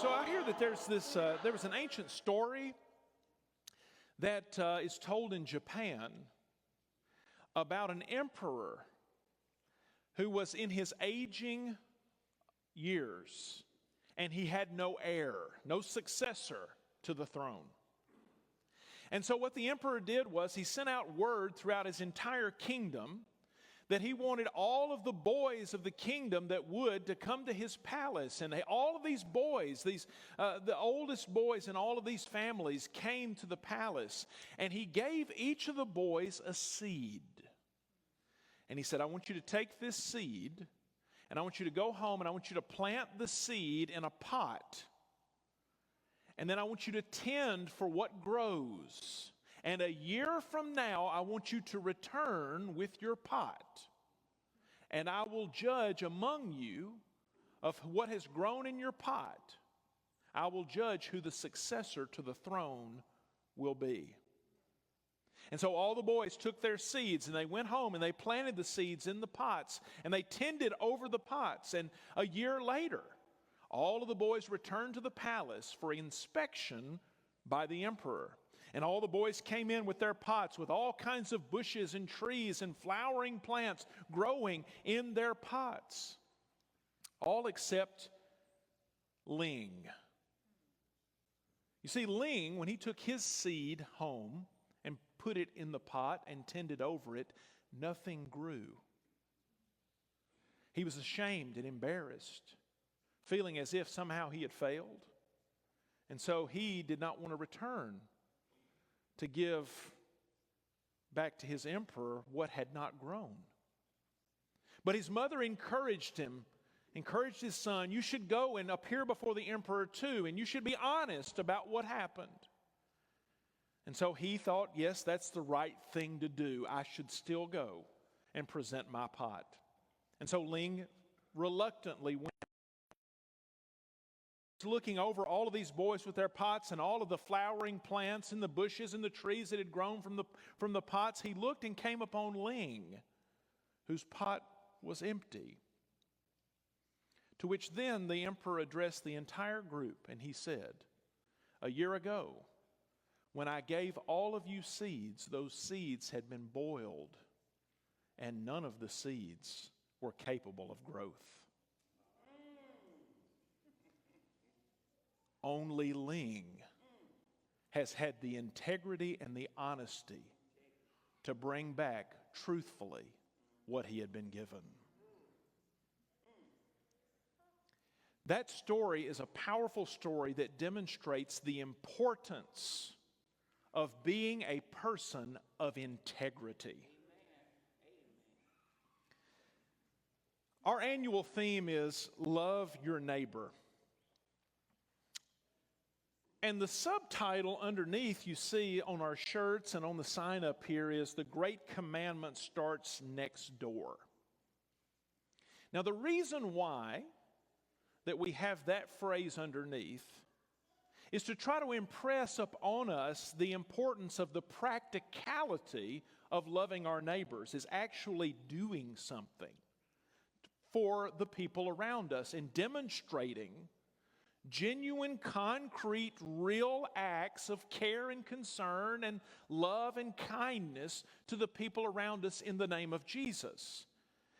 So I hear that there was an ancient story that is told in Japan about an emperor who was in his aging years, and he had no heir, no successor to the throne. And so what the emperor did was he sent out word throughout his entire kingdom that he wanted all of the boys of the kingdom that would to come to his palace. And all of these boys, the oldest boys in all of these families came to the palace. And he gave each of the boys a seed. And he said, I want you to take this seed, and I want you to go home, and I want you to plant the seed in a pot. And then I want you to tend for what grows. And a year from now, I want you to return with your pot. And I will judge among you of what has grown in your pot. I will judge who the successor to the throne will be. And so all the boys took their seeds and they went home and they planted the seeds in the pots and they tended over the pots. And a year later, all of the boys returned to the palace for inspection by the emperor. And all the boys came in with their pots with all kinds of bushes and trees and flowering plants growing in their pots. All except Ling. You see, Ling, when he took his seed home and put it in the pot and tended over it, nothing grew. He was ashamed and embarrassed, feeling as if somehow he had failed. And so he did not want to return to give back to his emperor what had not grown. But his mother encouraged his son, you should go and appear before the emperor too, and you should be honest about what happened. And so he thought, yes, that's the right thing to do. I should still go and present my pot. And so Ling reluctantly went, looking over all of these boys with their pots and all of the flowering plants and the bushes and the trees that had grown from the pots. He looked and came upon Ling, whose pot was empty. To which then the emperor addressed the entire group, and he said, a year ago, when I gave all of you seeds, those seeds had been boiled, and none of the seeds were capable of growth. Only Ling has had the integrity and the honesty to bring back truthfully what he had been given. That story is a powerful story that demonstrates the importance of being a person of integrity. Our annual theme is Love Your Neighbor. And the subtitle underneath you see on our shirts and on the sign up here is The Great Commandment Starts Next Door. Now the reason why that we have that phrase underneath is to try to impress upon us the importance of the practicality of loving our neighbors, is actually doing something for the people around us and demonstrating genuine, concrete, real acts of care and concern and love and kindness to the people around us in the name of Jesus.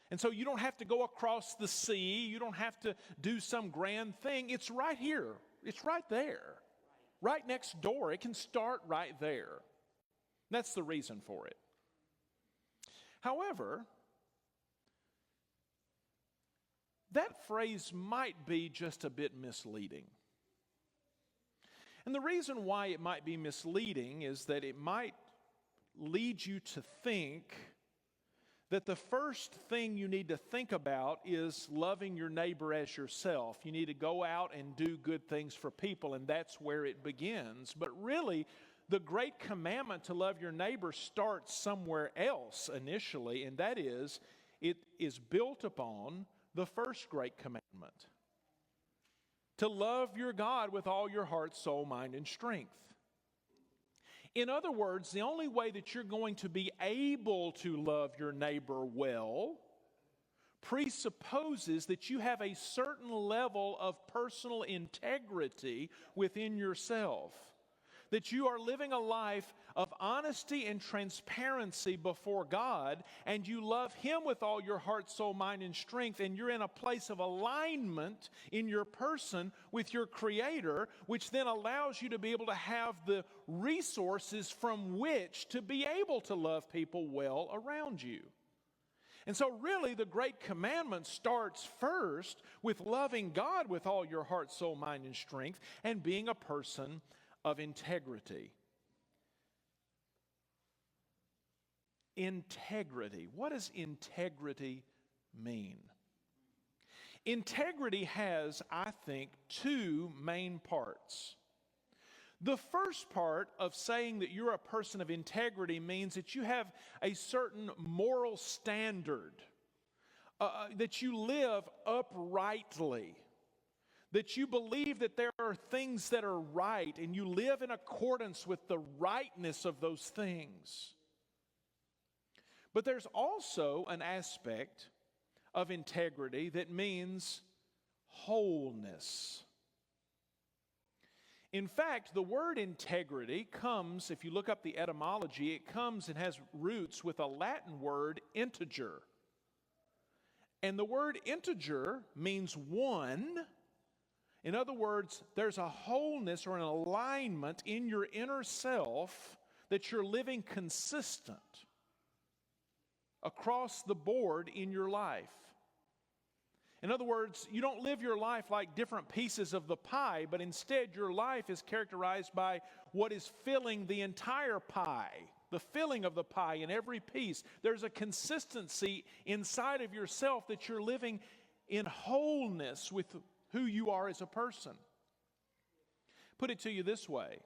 And so you don't have to go across the sea. You don't have to do some grand thing. It's right here. It's right there. Right next door. It can start right there. That's the reason for it. However, that phrase might be just a bit misleading. And the reason why it might be misleading is that it might lead you to think that the first thing you need to think about is loving your neighbor as yourself. You need to go out and do good things for people, and that's where it begins. But really, the great commandment to love your neighbor starts somewhere else initially, and that is, it is built upon the first great commandment, to love your God with all your heart, soul, mind, and strength. In other words, the only way that you're going to be able to love your neighbor well, presupposes that you have a certain level of personal integrity within yourself, that you are living a life of honesty and transparency before God, and you love Him with all your heart, soul, mind, and strength, and you're in a place of alignment in your person with your Creator, which then allows you to be able to have the resources from which to be able to love people well around you. And so really the great commandment starts first with loving God with all your heart, soul, mind, and strength, and being a person of integrity. Integrity. What does integrity mean? Integrity has, I think, two main parts. The first part of saying that you're a person of integrity means that you have a certain moral standard, that you live uprightly, that you believe that there are things that are right and you live in accordance with the rightness of those things. But there's also an aspect of integrity that means wholeness. In fact, the word integrity comes, if you look up the etymology, it comes and has roots with a Latin word, integer. And the word integer means one. In other words, there's a wholeness or an alignment in your inner self that you're living consistent across the board in your life. In other words, you don't live your life like different pieces of the pie, but instead your life is characterized by what is filling the entire pie, the filling of the pie in every piece. There's a consistency inside of yourself that you're living in wholeness with who you are as a person. Put it to you this way.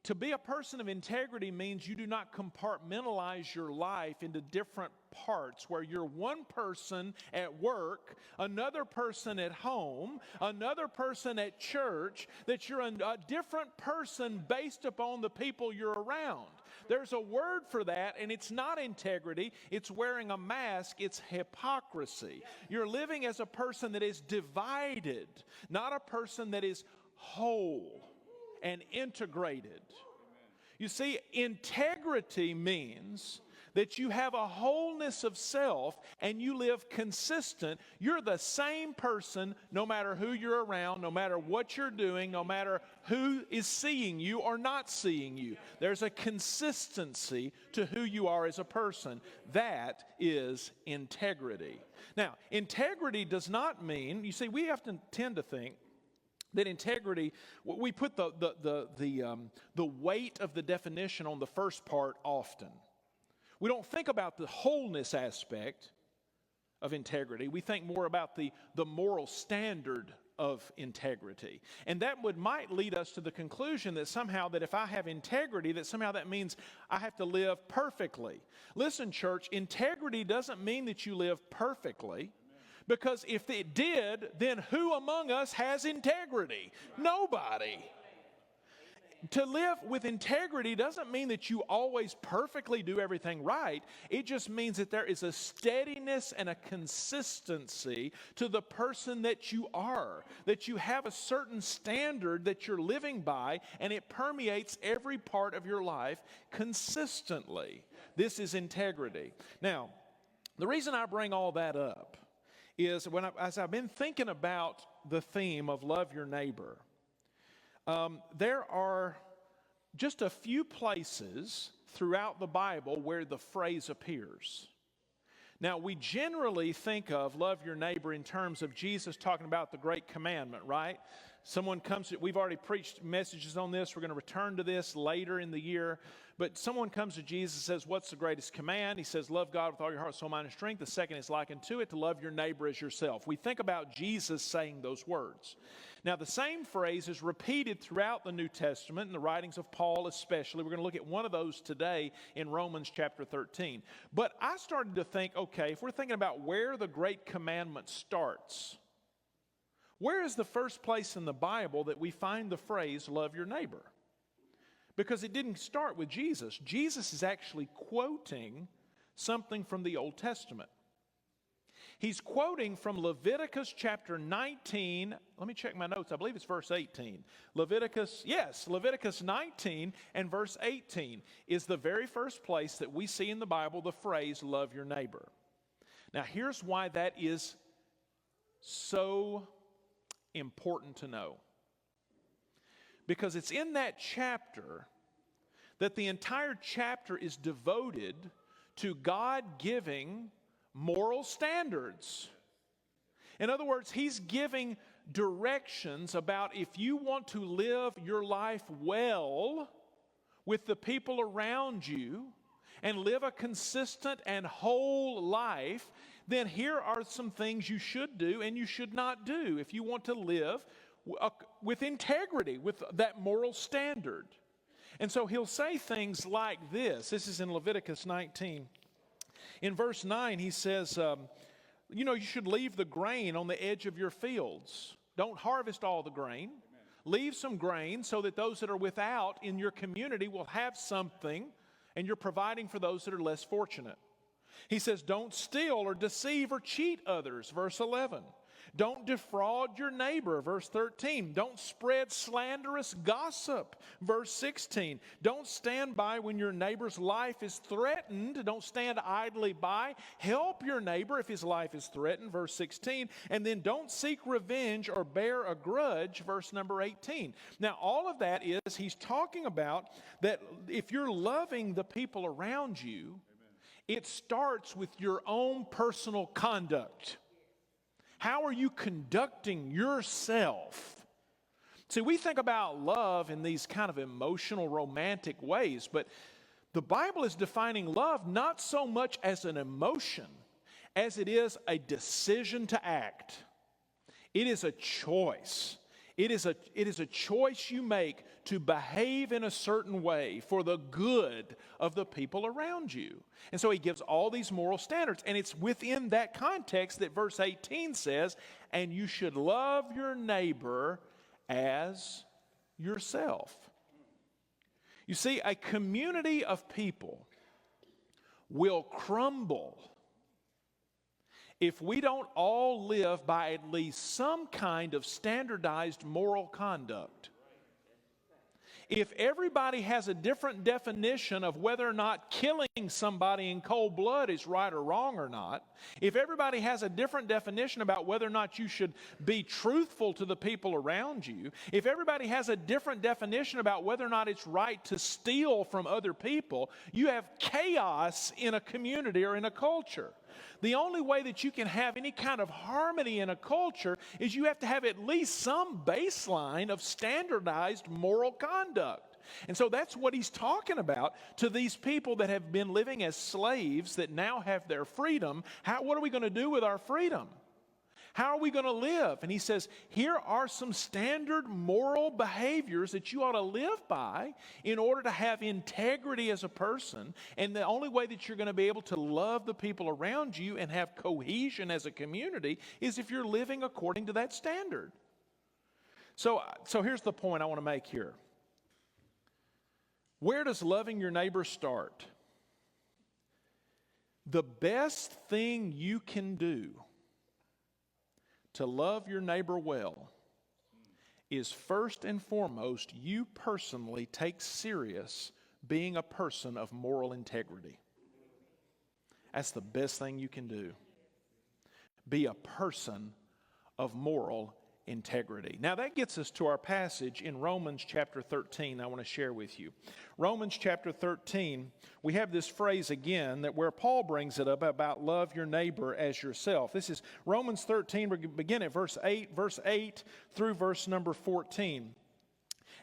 To be a person of integrity means you do not compartmentalize your life into different parts where you're one person at work, another person at home, another person at church, that you're a different person based upon the people you're around. There's a word for that, and it's not integrity. It's wearing a mask. It's hypocrisy. You're living as a person that is divided, not a person that is whole and integrated. You see, integrity means that you have a wholeness of self and you live consistent. You're the same person no matter who you're around, no matter what you're doing, no matter who is seeing you or not seeing you. There's a consistency to who you are as a person. That is integrity. Now, integrity does not mean, you see, we often tend to think that integrity, we put the weight of the definition on the first part often. We don't think about the wholeness aspect of integrity. We think more about the moral standard of integrity. And that might lead us to the conclusion that somehow that if I have integrity, that somehow that means I have to live perfectly. Listen, church, integrity doesn't mean that you live perfectly. Because if it did, then who among us has integrity? Nobody. To live with integrity doesn't mean that you always perfectly do everything right. It just means that there is a steadiness and a consistency to the person that you are. That you have a certain standard that you're living by, and it permeates every part of your life consistently. This is integrity. Now, the reason I bring all that up is as I've been thinking about the theme of love your neighbor, there are just a few places throughout the Bible where the phrase appears. Now, we generally think of love your neighbor in terms of Jesus talking about the great commandment, right? Someone comes to, we've already preached messages on this. We're going to return to this later in the year. But someone comes to Jesus and says, what's the greatest command? He says, love God with all your heart, soul, mind, and strength. The second is likened to it, to love your neighbor as yourself. We think about Jesus saying those words. Now, the same phrase is repeated throughout the New Testament, in the writings of Paul especially. We're going to look at one of those today in Romans chapter 13. But I started to think, okay, if we're thinking about where the great commandment starts, where is the first place in the Bible that we find the phrase, love your neighbor? Because it didn't start with Jesus. Jesus is actually quoting something from the Old Testament. He's quoting from Leviticus chapter 19. Let me check my notes. I believe it's verse 18. Leviticus 19 and verse 18 is the very first place that we see in the Bible the phrase, love your neighbor. Now, here's why that is so important to know. Because it's in that chapter that the entire chapter is devoted to God giving moral standards. In other words, He's giving directions about if you want to live your life well with the people around you and live a consistent and whole life, then here are some things you should do and you should not do if you want to live with integrity, with that moral standard. And so He'll say things like this. This is in Leviticus 19. In verse 9, He says, you should leave the grain on the edge of your fields. Don't harvest all the grain. Leave some grain so that those that are without in your community will have something, and you're providing for those that are less fortunate. He says, don't steal or deceive or cheat others, verse 11. Don't defraud your neighbor, verse 13. Don't spread slanderous gossip, verse 16. Don't stand by when your neighbor's life is threatened. Don't stand idly by. Help your neighbor if his life is threatened, verse 16. And then don't seek revenge or bear a grudge, verse number 18. Now, all of that is, he's talking about that if you're loving the people around you, it starts with your own personal conduct. How are you conducting yourself? See, we think about love in these kind of emotional, romantic ways, but the Bible is defining love not so much as an emotion as it is a decision to act. It is a choice. It is a choice you make to behave in a certain way for the good of the people around you. And so he gives all these moral standards. And it's within that context that verse 18 says, and you should love your neighbor as yourself. You see, a community of people will crumble if we don't all live by at least some kind of standardized moral conduct. If everybody has a different definition of whether or not killing somebody in cold blood is right or wrong or not, if everybody has a different definition about whether or not you should be truthful to the people around you, if everybody has a different definition about whether or not it's right to steal from other people, you have chaos in a community or in a culture. The only way that you can have any kind of harmony in a culture is you have to have at least some baseline of standardized moral conduct. And so that's what he's talking about to these people that have been living as slaves that now have their freedom. What are we going to do with our freedom? How are we going to live? And he says, here are some standard moral behaviors that you ought to live by in order to have integrity as a person. And the only way that you're going to be able to love the people around you and have cohesion as a community is if you're living according to that standard. So here's the point I want to make here. Where does loving your neighbor start? The best thing you can do to love your neighbor well is first and foremost you personally take serious being a person of moral integrity. That's the best thing you can do. Be a person of moral integrity. Now that gets us to our passage in Romans chapter 13 I want to share with you. Romans chapter 13, we have this phrase again that where Paul brings it up about love your neighbor as yourself. This is Romans 13, we begin at verse 8 through verse number 14.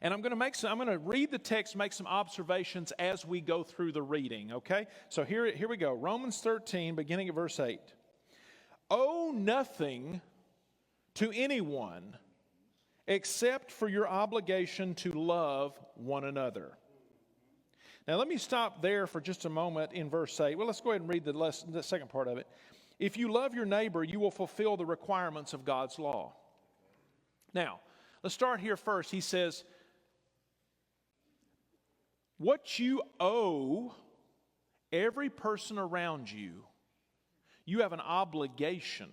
And I'm going to read the text, make some observations as we go through the reading, okay? So here we go. Romans 13, beginning at verse 8. Owe nothing to anyone except for your obligation to love one another. Now let me stop there for just a moment in verse 8. Well, let's go ahead and read the second part of it. If you love your neighbor, you will fulfill the requirements of God's law. Now, let's start here first. He says, what you owe every person around you, You have an obligation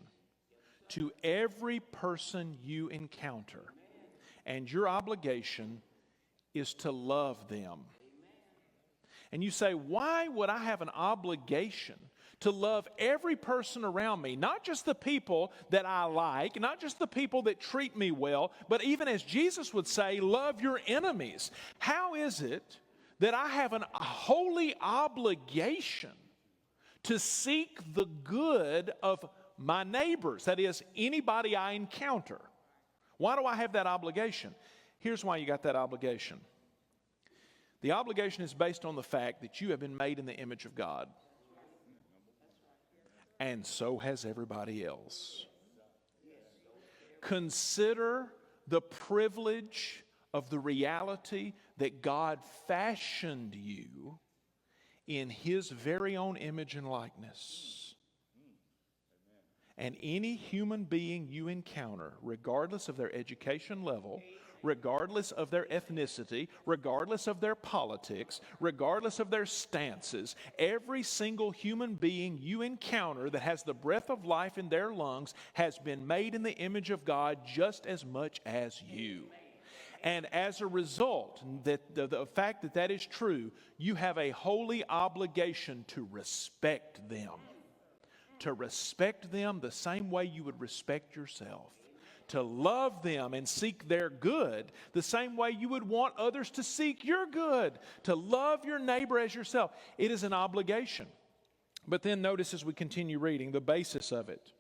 to every person you encounter. And your obligation is to love them. And you say, why would I have an obligation to love every person around me? Not just the people that I like, not just the people that treat me well, but even as Jesus would say, love your enemies. How is it that I have a holy obligation to seek the good of my neighbors? That is, anybody I encounter. Why do I have that obligation? Here's why you got that obligation. The obligation is based on the fact that you have been made in the image of God. And so has everybody else. Consider the privilege of the reality that God fashioned you in His very own image and likeness. And any human being you encounter, regardless of their education level, regardless of their ethnicity, regardless of their politics, regardless of their stances, every single human being you encounter that has the breath of life in their lungs has been made in the image of God just as much as you. And as a result, the fact that that is true, you have a holy obligation to respect them. To respect them the same way you would respect yourself. To love them and seek their good the same way you would want others to seek your good. To love your neighbor as yourself. It is an obligation. But then notice as we continue reading the basis of it.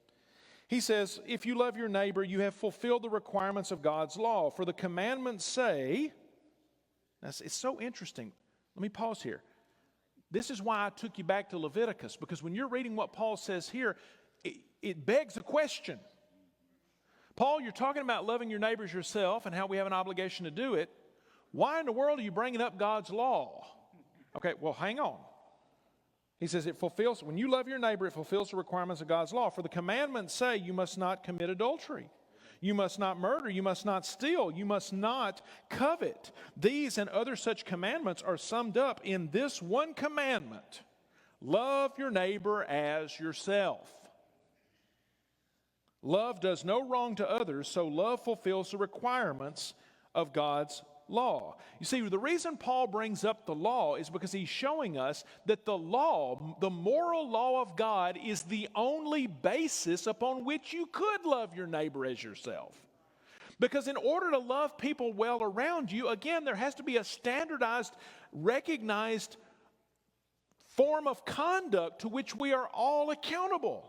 He says, if you love your neighbor, you have fulfilled the requirements of God's law. For the commandments say, it's so interesting. Let me pause here. This is why I took you back to Leviticus, because when you're reading what Paul says here, it begs a question. Paul, you're talking about loving your neighbors yourself and how we have an obligation to do it. Why in the world are you bringing up God's law? Okay, well, hang on. He says it fulfills, when you love your neighbor, it fulfills the requirements of God's law. For the commandments say you must not commit adultery. You must not murder. You must not steal. You must not covet. These and other such commandments are summed up in this one commandment. Love your neighbor as yourself. Love does no wrong to others, so love fulfills the requirements of God's law. You see, the reason Paul brings up the law is because he's showing us that the law, the moral law of God, is the only basis upon which you could love your neighbor as yourself. Because in order to love people well around you, again, there has to be a standardized, recognized form of conduct to which we are all accountable.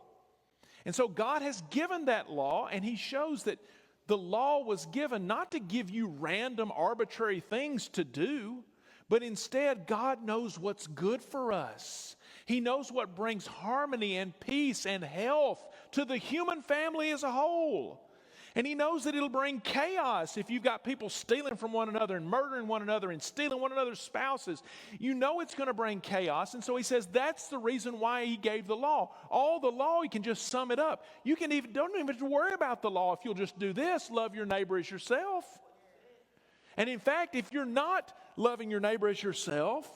And so God has given that law, and He shows that the law was given not to give you random, arbitrary things to do, but instead God knows what's good for us. He knows what brings harmony and peace and health to the human family as a whole. And He knows that it'll bring chaos if you've got people stealing from one another and murdering one another and stealing one another's spouses. You know it's going to bring chaos. And so He says that's the reason why He gave the law. All the law, He can just sum it up. You don't even have to worry about the law if you'll just do this. Love your neighbor as yourself. And in fact, if you're not loving your neighbor as yourself,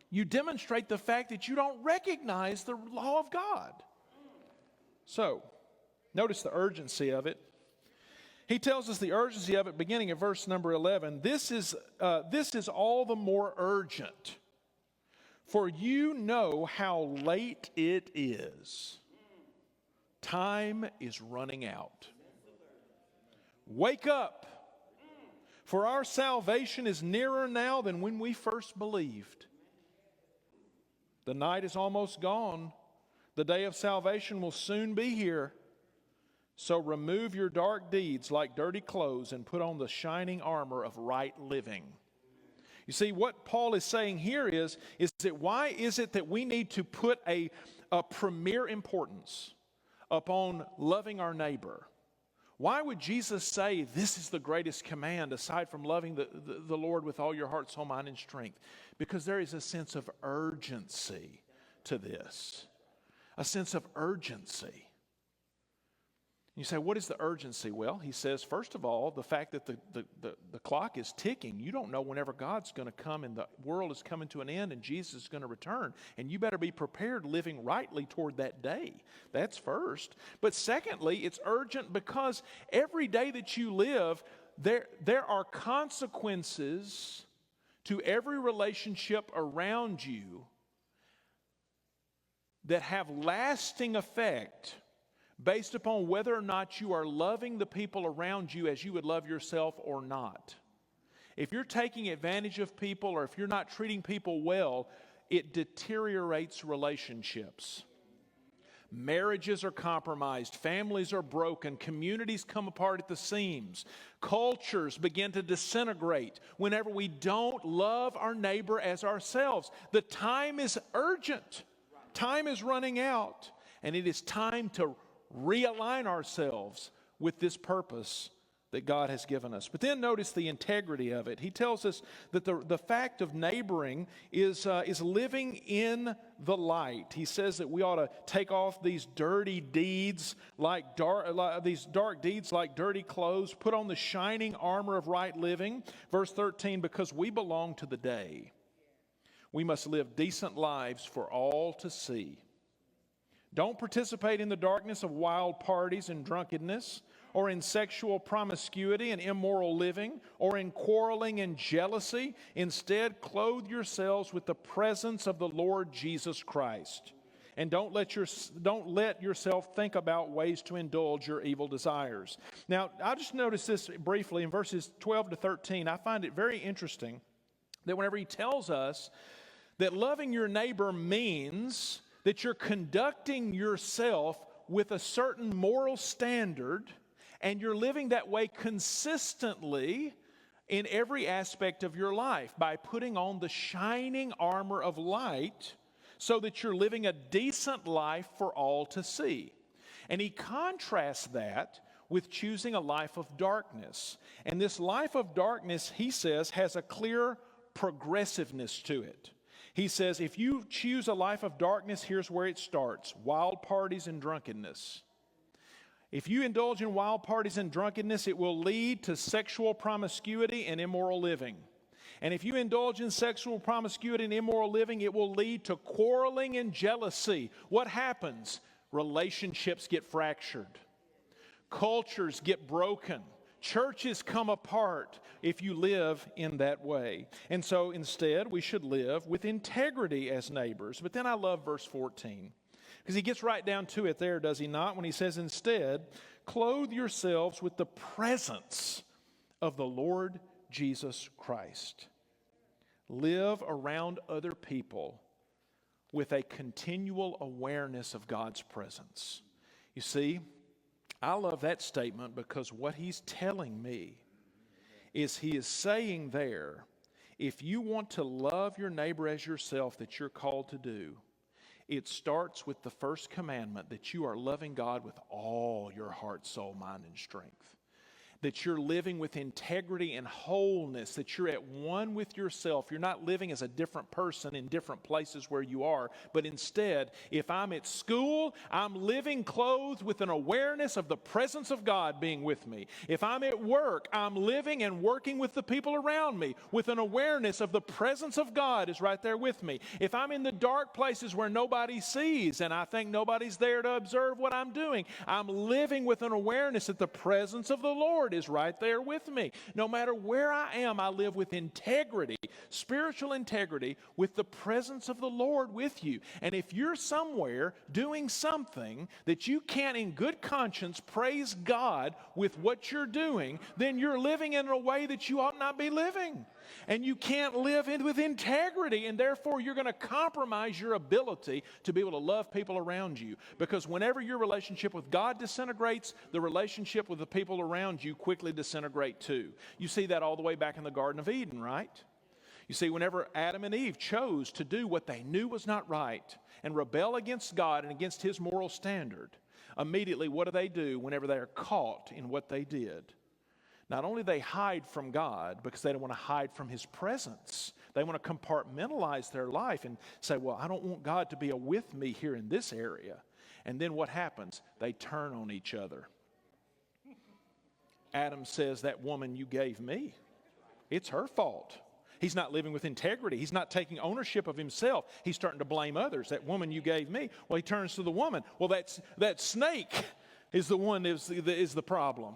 you demonstrate the fact that you don't recognize the law of God. So, notice the urgency of it. He tells us the urgency of it beginning at verse number 11. This is all the more urgent, for you know how late it is. Time is running out. Wake up, for our salvation is nearer now than when we first believed. The night is almost gone. The day of salvation will soon be here. So remove your dark deeds like dirty clothes and put on the shining armor of right living. You see, what Paul is saying here is that why is it that we need to put a premier importance upon loving our neighbor? Why would Jesus say this is the greatest command aside from loving the Lord with all your heart, soul, mind, and strength? Because there is a sense of urgency to this. A sense of urgency. You say, what is the urgency? Well, he says, first of all, the fact that the clock is ticking. You don't know whenever God's going to come and the world is coming to an end and Jesus is going to return. And you better be prepared living rightly toward that day. That's first. But secondly, it's urgent because every day that you live, there are consequences to every relationship around you that have lasting effect based upon whether or not you are loving the people around you as you would love yourself or not. If you're taking advantage of people or if you're not treating people well, it deteriorates relationships. Marriages are compromised, families are broken, communities come apart at the seams, cultures begin to disintegrate whenever we don't love our neighbor as ourselves. The time is urgent. Time is running out, and it is time to realign ourselves with this purpose that God has given us. But then notice the integrity of it. He tells us that the fact of neighboring is living in the light. He says that we ought to take off these dirty deeds these dark deeds like dirty clothes, put on the shining armor of right living. Verse 13, because we belong to the day, we must live decent lives for all to see. Don't participate in the darkness of wild parties and drunkenness, or in sexual promiscuity and immoral living, or in quarreling and jealousy. Instead, clothe yourselves with the presence of the Lord Jesus Christ. And don't let yourself think about ways to indulge your evil desires. Now, I just noticed this briefly in verses 12 to 13. I find it very interesting that whenever he tells us that loving your neighbor means that you're conducting yourself with a certain moral standard and you're living that way consistently in every aspect of your life by putting on the shining armor of light so that you're living a decent life for all to see. And he contrasts that with choosing a life of darkness. And this life of darkness, he says, has a clear progressiveness to it. He says, if you choose a life of darkness, here's where it starts: wild parties and drunkenness. If you indulge in wild parties and drunkenness, it will lead to sexual promiscuity and immoral living. And if you indulge in sexual promiscuity and immoral living, it will lead to quarreling and jealousy. What happens? Relationships get fractured. Cultures get broken. Churches come apart if you live in that way. And so instead, we should live with integrity as neighbors. But then I love verse 14, because he gets right down to it there, does he not? When he says, instead, clothe yourselves with the presence of the Lord Jesus Christ. Live around other people with a continual awareness of God's presence. You see, I love that statement because what he's telling me is he is saying there, if you want to love your neighbor as yourself that you're called to do, it starts with the first commandment that you are loving God with all your heart, soul, mind, and strength. That you're living with integrity and wholeness, that you're at one with yourself. You're not living as a different person in different places where you are, but instead, if I'm at school, I'm living clothed with an awareness of the presence of God being with me. If I'm at work, I'm living and working with the people around me with an awareness of the presence of God is right there with me. If I'm in the dark places where nobody sees and I think nobody's there to observe what I'm doing, I'm living with an awareness that the presence of the Lord is right there with me. No matter where I am, I live with integrity, spiritual integrity, with the presence of the Lord with you. And if you're somewhere doing something that you can't in good conscience praise God with what you're doing, then you're living in a way that you ought not be living. And you can't live with integrity, and therefore you're going to compromise your ability to be able to love people around you. Because whenever your relationship with God disintegrates, the relationship with the people around you quickly disintegrate too. You see that all the way back in the Garden of Eden, right? You see, whenever Adam and Eve chose to do what they knew was not right and rebel against God and against His moral standard, immediately what do whenever they are caught in what they did? Not only they hide from God because they don't want to hide from His presence. They want to compartmentalize their life and say, well, I don't want God to be with me here in this area. And then what happens? They turn on each other. Adam says, that woman you gave me, it's her fault. He's not living with integrity. He's not taking ownership of himself. He's starting to blame others. That woman you gave me. Well, he turns to the woman. Well, that snake is the one is the problem.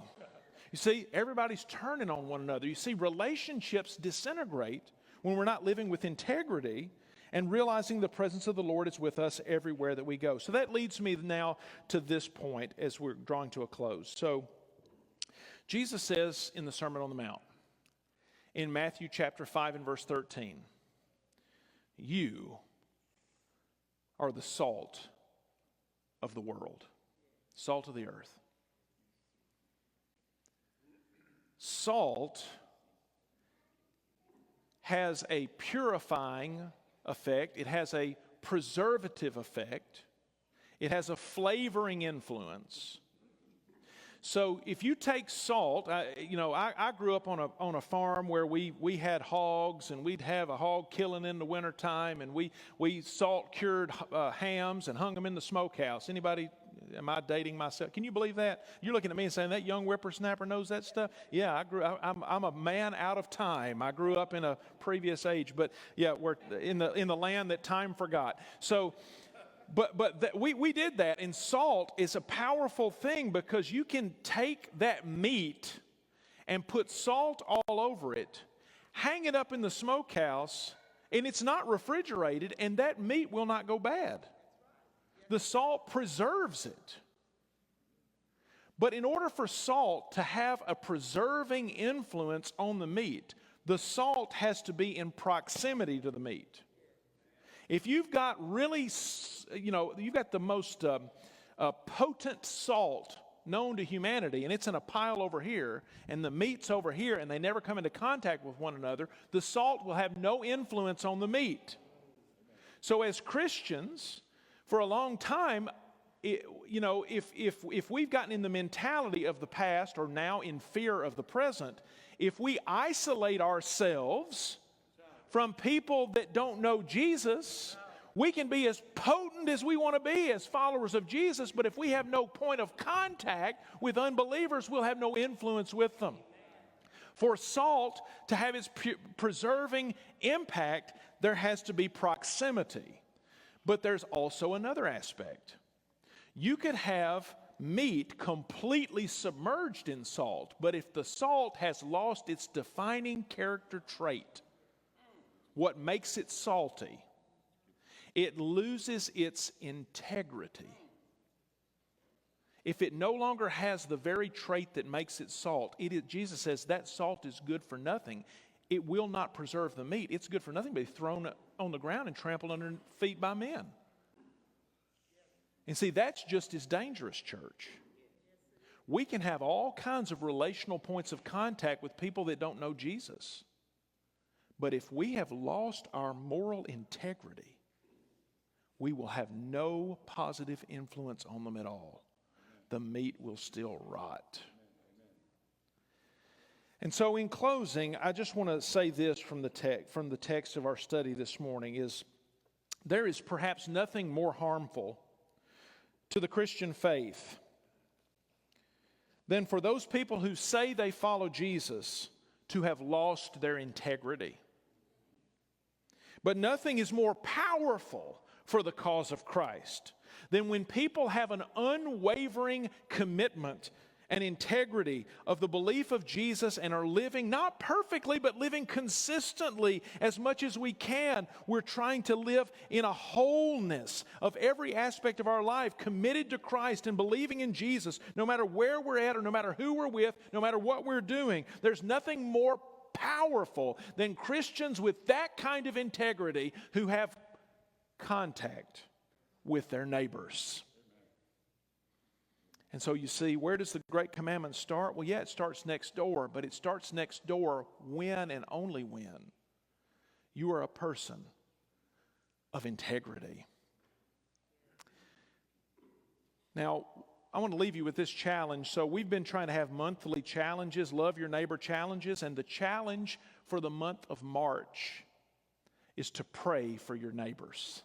You see, everybody's turning on one another. You see, relationships disintegrate when we're not living with integrity and realizing the presence of the Lord is with us everywhere that we go. So that leads me now to this point as we're drawing to a close. So Jesus says in the Sermon on the Mount, in Matthew chapter 5 and verse 13, you are the salt of the world, salt of the earth. Salt has a purifying effect. It has a preservative effect. It has a flavoring influence. So if you take salt, I grew up on a farm where we had hogs, and we'd have a hog killing in the wintertime, and we salt cured hams and hung them in the smokehouse. Anybody? Am I dating myself? Can you believe that? You're looking at me and saying, that young whippersnapper knows that stuff? Yeah, I'm a man out of time. I grew up in a previous age, but yeah, we're in the land that time forgot. So, we did that, and salt is a powerful thing because you can take that meat and put salt all over it, hang it up in the smokehouse, and it's not refrigerated, and that meat will not go bad. The salt preserves it. But in order for salt to have a preserving influence on the meat, the salt has to be in proximity to the meat. If you've got you've got the most potent salt known to humanity, and it's in a pile over here, and the meat's over here, and they never come into contact with one another, the salt will have no influence on the meat. So as Christians, for a long time, if we've gotten in the mentality of the past or now in fear of the present, if we isolate ourselves from people that don't know Jesus, we can be as potent as we want to be as followers of Jesus, but if we have no point of contact with unbelievers, we'll have no influence with them. For salt to have its preserving impact, there has to be proximity. But there's also another aspect. You could have meat completely submerged in salt, but if the salt has lost its defining character trait, what makes it salty, it loses its integrity. If it no longer has the very trait that makes it salt, Jesus says that salt is good for nothing. It will not preserve the meat. It's good for nothing but be thrown on the ground and trampled under feet by men. And see, that's just as dangerous, church. We can have all kinds of relational points of contact with people that don't know Jesus. But if we have lost our moral integrity, we will have no positive influence on them at all. The meat will still rot. And so in closing, I just want to say this from the text of our study this morning is there is perhaps nothing more harmful to the Christian faith than for those people who say they follow Jesus to have lost their integrity. But nothing is more powerful for the cause of Christ than when people have an unwavering commitment and integrity of the belief of Jesus and are living, not perfectly, but living consistently as much as we can. We're trying to live in a wholeness of every aspect of our life, committed to Christ and believing in Jesus, no matter where we're at or no matter who we're with, no matter what we're doing. There's nothing more powerful than Christians with that kind of integrity who have contact with their neighbors. And so you see, where does the Great Commandment start? Well, yeah, it starts next door, but it starts next door when and only when you are a person of integrity. Now, I want to leave you with this challenge. So we've been trying to have monthly challenges, love your neighbor challenges, and the challenge for the month of March is to pray for your neighbors.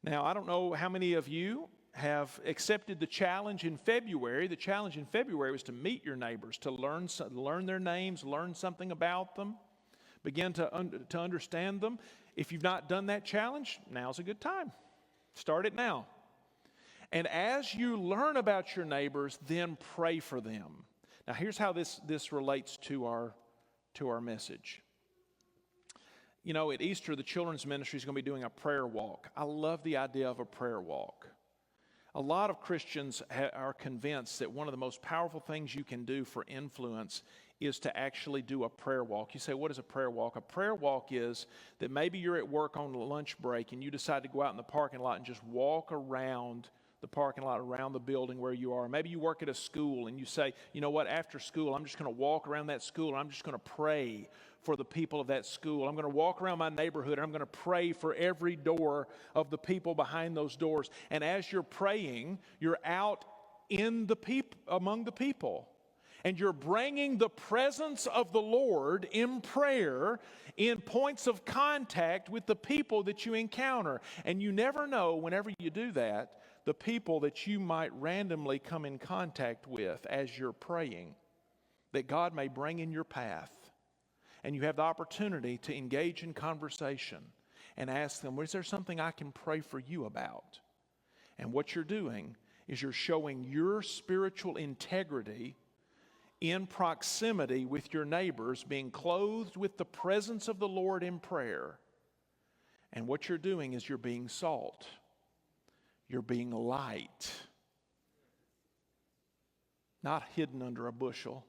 Now, I don't know how many of you have accepted the challenge in February, the challenge in February was to meet your neighbors, to learn their names, learn something about them, begin to understand them. If you've not done that challenge, now's a good time. Start it now. And as you learn about your neighbors, then pray for them. Now here's how this relates to our message. You know, at Easter, the children's ministry is going to be doing a prayer walk. I love the idea of a prayer walk. A lot of Christians are convinced that one of the most powerful things you can do for influence is to actually do a prayer walk. You say, what is a prayer walk? A prayer walk is that maybe you're at work on a lunch break and you decide to go out in the parking lot and just walk around the parking lot, around the building where you are. Maybe you work at a school and you say, you know what, after school, I'm just going to walk around that school and I'm just going to pray for the people of that school. I'm going to walk around my neighborhood and I'm going to pray for every door of the people behind those doors. And as you're praying, you're out in the among the people. And you're bringing the presence of the Lord in prayer in points of contact with the people that you encounter. And you never know, whenever you do that, the people that you might randomly come in contact with as you're praying, that God may bring in your path. And you have the opportunity to engage in conversation and ask them, is there something I can pray for you about? And what you're doing is you're showing your spiritual integrity in proximity with your neighbors, being clothed with the presence of the Lord in prayer. And what you're doing is you're being salt. You're being light. Not hidden under a bushel,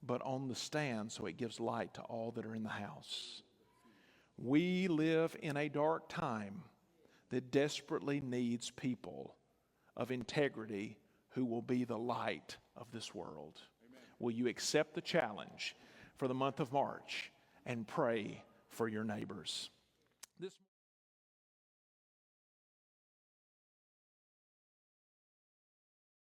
but on the stand so it gives light to all that are in the house. We live in a dark time that desperately needs people of integrity who will be the light of this world. Amen. Will you accept the challenge for the month of March and pray for your neighbors?